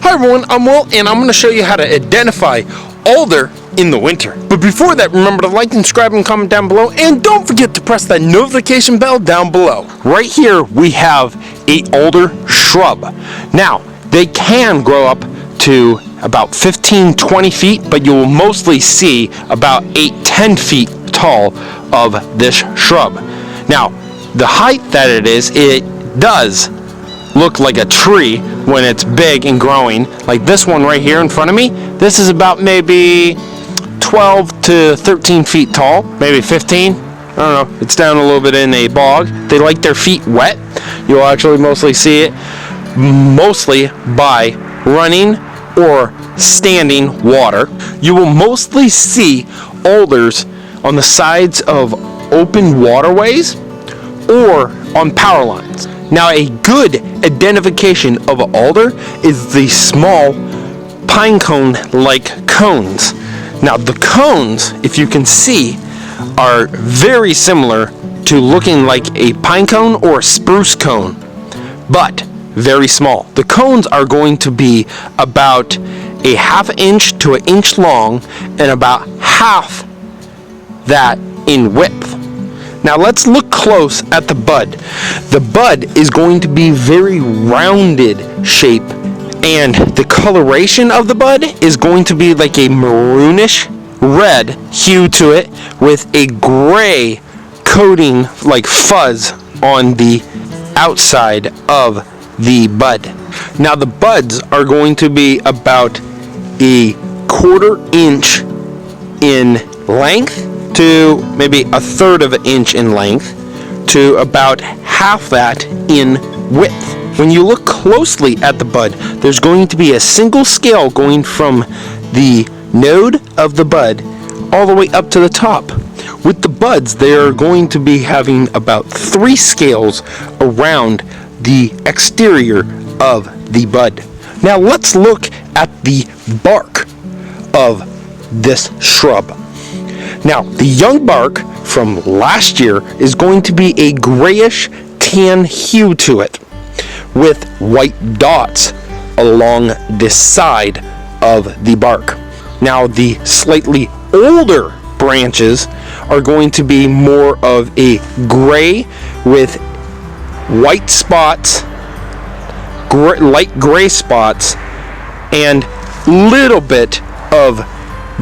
Hi everyone, I'm Will, and I'm going to show you how to identify alder in the winter. But before that, remember to like, and subscribe, and comment down below, and don't forget to press that notification bell down below. Right here, we have a alder shrub. Now, they can grow up to about 15-20 feet, but you will mostly see about 8-10 feet tall of this shrub. Now, the height that it does look like a tree when it's big and growing. Like this one right here in front of me, this is about maybe 12 to 13 feet tall, maybe 15. I don't know, it's down a little bit in a bog. They like their feet wet. You'll actually mostly see it mostly by running or standing water. You will mostly see alders on the sides of open waterways or on power lines. Now, a good identification of an alder is the small pine cone-like cones. Now, the cones, if you can see, are very similar to looking like a pine cone or a spruce cone, but very small. The cones are going to be about a ½ inch to an inch long and about half that in width. Now let's look close at the bud. The bud is going to be very rounded shape, and the coloration of the bud is going to be like a maroonish red hue to it with a gray coating like fuzz on the outside of the bud. Now the buds are going to be about a ½ inch in length to maybe a third of an inch in length to about half that in width. When you look closely at the bud, there's going to be a single scale going from the node of the bud all the way up to the top. With the buds, they are going to be having about 3 scales around the exterior of the bud. Now let's look at the bark of this shrub. Now, the young bark from last year is going to be a grayish tan hue to it with white dots along the side of the bark. Now, the slightly older branches are going to be more of a gray with white spots, light gray spots, and little bit of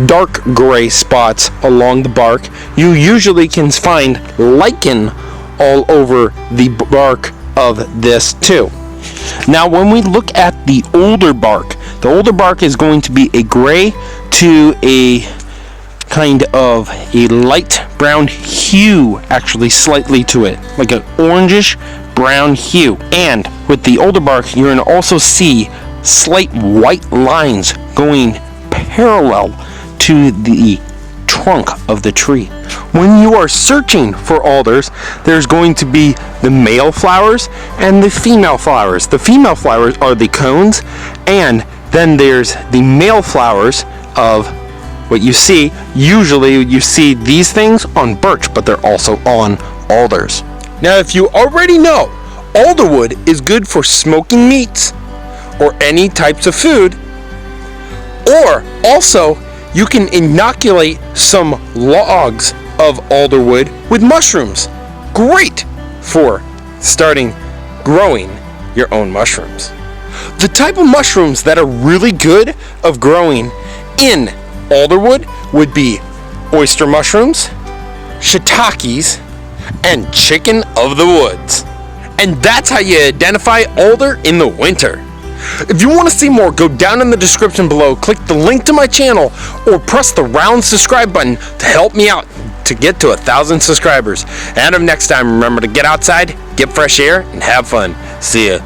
dark gray spots along the bark. You usually can find lichen all over the bark of this too. Now when we look at the older bark is going to be a gray to a kind of a light brown hue, actually slightly to it, like an orangish brown hue. And with the older bark, you're going to also see slight white lines going parallel to the trunk of the tree. When you are searching for alders, there's going to be the male flowers and the female flowers. The female flowers are the cones, and then there's the male flowers of what you see. Usually you see these things on birch, but they're also on alders. Now, if you already know, alderwood is good for smoking meats or any types of food, or also you can inoculate some logs of alderwood with mushrooms. Great for starting growing your own mushrooms. The type of mushrooms that are really good of growing in alderwood would be oyster mushrooms, shiitakes, and chicken of the woods. And that's how you identify alder in the winter. If you want to see more, go down in the description below, click the link to my channel, or press the round subscribe button to help me out to get to 1,000 subscribers. And until next time, remember to get outside, get fresh air, and have fun. See ya.